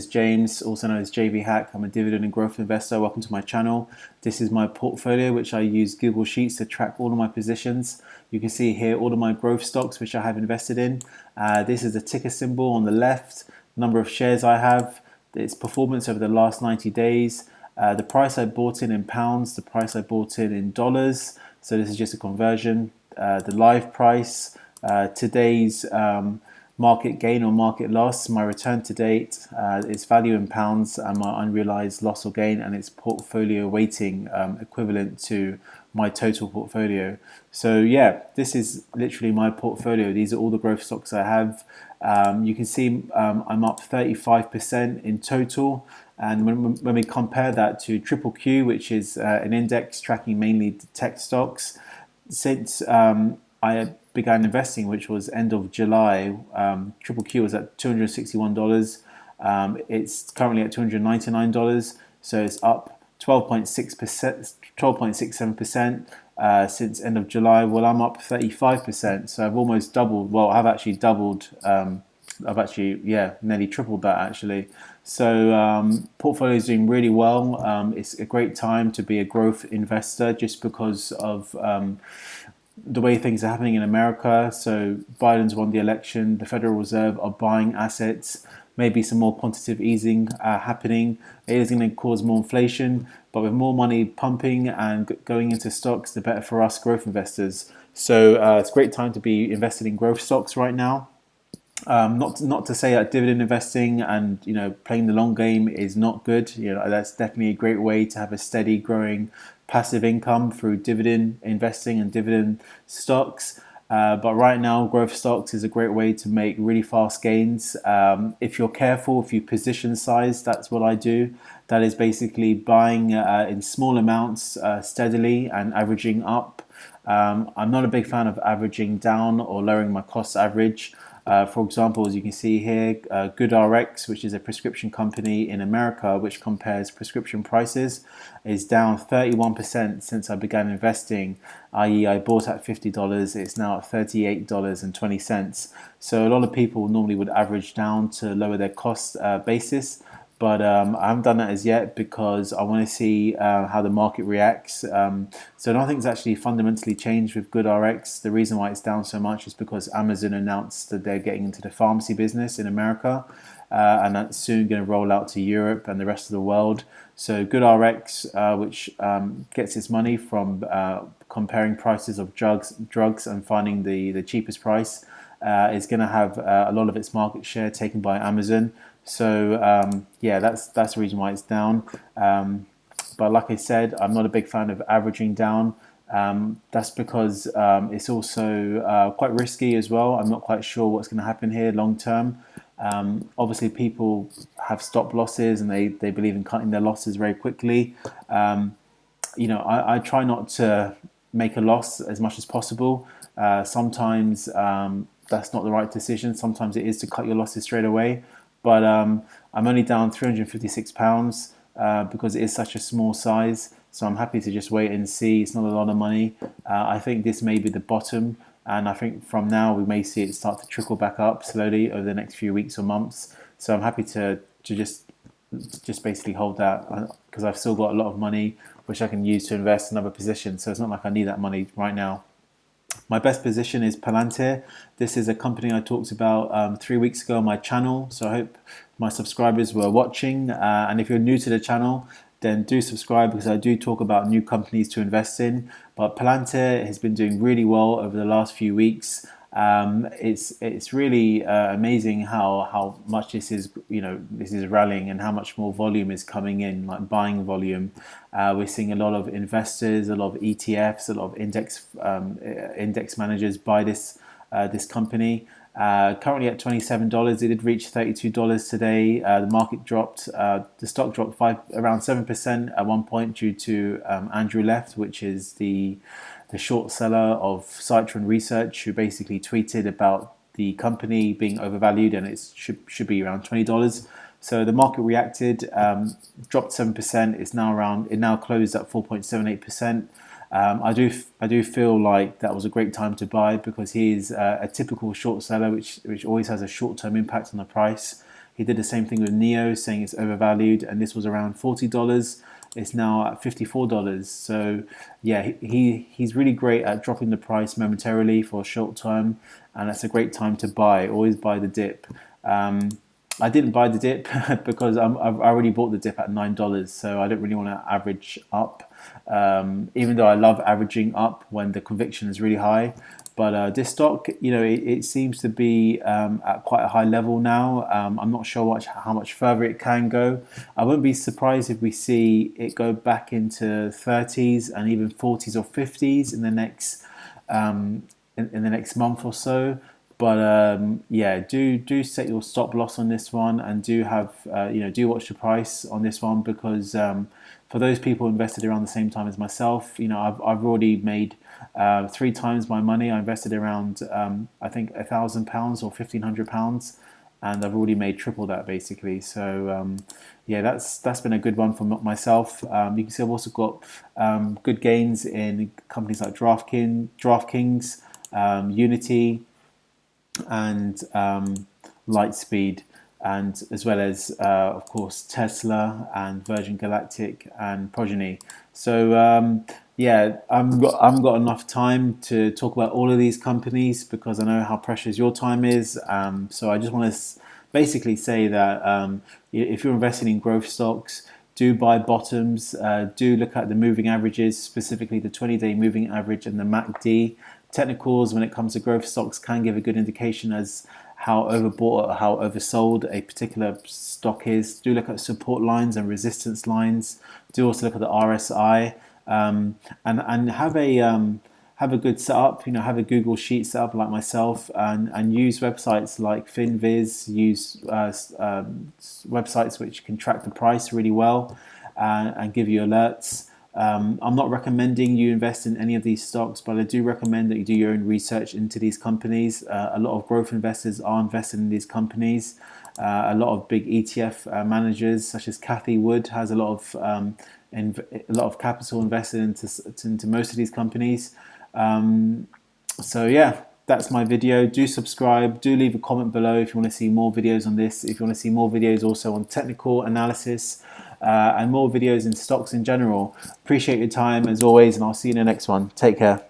James, also known as JV Hack. I'm a dividend and growth investor. Welcome to my channel. This is my portfolio, which I use Google Sheets to track all of my positions. You can see here all of my growth stocks, which I have invested in. This is the ticker symbol on the left, number of shares I have, its performance over the last 90 days, the price I bought in pounds, the price I bought in dollars. So this is just a conversion. The live price, today's market gain or market loss, my return to date, its value in pounds, and my unrealized loss or gain, and its portfolio weighting equivalent to my total portfolio. So yeah, this is literally my portfolio. These are all the growth stocks I have. You can see I'm up 35% in total. And when we compare that to Triple Q, which is an index tracking mainly tech stocks, since I began investing, which was end of July, Triple Q was at $261. It's currently at $299, so it's up 12.6%, 12.67% since end of July. Well, I'm up 35%, so I've almost doubled. Well, I've actually doubled. Nearly tripled that actually. So portfolio is doing really well. It's a great time to be a growth investor just because of the way things are happening in America. So Biden's won the election. The Federal Reserve are buying assets. Maybe some more quantitative easing happening. It is going to cause more inflation, but with more money pumping and going into stocks, the better for us growth investors. So it's a great time to be invested in growth stocks right now. Not to say that dividend investing and playing the long game is not good. That's definitely a great way to have a steady growing passive income through dividend investing and dividend stocks. But right now, growth stocks is a great way to make really fast gains. If you're careful, if you position size, that's what I do. That is basically buying in small amounts steadily and averaging up. I'm not a big fan of averaging down or lowering my cost average. For example, as you can see here, GoodRx, which is a prescription company in America which compares prescription prices, is down 31% since I began investing, i.e. I bought at $50, it's now at $38.20. So a lot of people normally would average down to lower their cost basis. But I haven't done that as yet because I want to see how the market reacts. So nothing's actually fundamentally changed with GoodRx. The reason why it's down so much is because Amazon announced that they're getting into the pharmacy business in America, and that's soon going to roll out to Europe and the rest of the world. So GoodRx, which gets its money from comparing prices of drugs and finding the cheapest price, is going to have a lot of its market share taken by Amazon. So that's the reason why it's down. But like I said, I'm not a big fan of averaging down. That's because it's also quite risky as well. I'm not quite sure what's going to happen here long term. Obviously, people have stop losses and they believe in cutting their losses very quickly. I try not to make a loss as much as possible. Sometimes that's not the right decision. Sometimes it is to cut your losses straight away. But I'm only down £356 because it is such a small size. So I'm happy to just wait and see. It's not a lot of money. I think this may be the bottom. And I think from now we may see it start to trickle back up slowly over the next few weeks or months. So I'm happy to just basically hold that because I've still got a lot of money which I can use to invest in other positions. So it's not like I need that money right now. My best position is Palantir. This is a company I talked about 3 weeks ago on my channel. So I hope my subscribers were watching. And if you're new to the channel, then do subscribe because I do talk about new companies to invest in. But Palantir has been doing really well over the last few weeks. It's really amazing how much this is rallying and how much more volume is coming in, like buying volume. We're seeing a lot of investors, a lot of ETFs, a lot of index managers buy this company. Currently at $27, it did reach $32 today. The market dropped. The stock dropped around 7% at one point due to Andrew Left, which is the short seller of Citron Research, who basically tweeted about the company being overvalued and it should be around $20. So the market reacted, dropped 7%. It now closed at 4.78%. I do feel like that was a great time to buy because he is a typical short seller, which always has a short-term impact on the price. He did the same thing with NIO, saying it's overvalued, and this was around $40. It's now at $54. So yeah, he's really great at dropping the price momentarily for a short term, and that's a great time to buy. Always buy the dip. I didn't buy the dip because I've already bought the dip at $9, so I don't really want to average up. Even though I love averaging up when the conviction is really high, but this stock, it seems to be at quite a high level now. I'm not sure how much further it can go. I wouldn't be surprised if we see it go back into 30s and even 40s or 50s in the next in the next month or so. But yeah, do set your stop loss on this one, and do have do watch the price on this one, because for those people invested around the same time as myself, I've already made 3 times my money. I invested around I think £1,000 or £1,500, and I've already made triple that basically. So yeah, that's been a good one for myself. You can see I've also got good gains in companies like DraftKings, Unity, and Lightspeed, and as well as of course Tesla and Virgin Galactic and Progeny. So yeah, I haven't got enough time to talk about all of these companies, because I know how precious your time is. So I just want to basically say that if you're investing in growth stocks, do buy bottoms. Do look at the moving averages, specifically the 20-day moving average and the MACD. Technicals, when it comes to growth stocks, can give a good indication as how overbought or how oversold a particular stock is. Do look at support lines and resistance lines. Do also look at the RSI, and have a good setup. Have a Google Sheet setup like myself, and use websites like FinViz. Use websites which can track the price really well and give you alerts. I'm not recommending you invest in any of these stocks, but I do recommend that you do your own research into these companies. A lot of growth investors are invested in these companies. A lot of big ETF managers, such as Cathie Wood, has a lot of capital invested into most of these companies. So yeah, that's my video. Do subscribe. Do leave a comment below if you want to see more videos on this. If you want to see more videos also on technical analysis, and more videos in stocks in general. Appreciate your time as always, and I'll see you in the next one. Take care.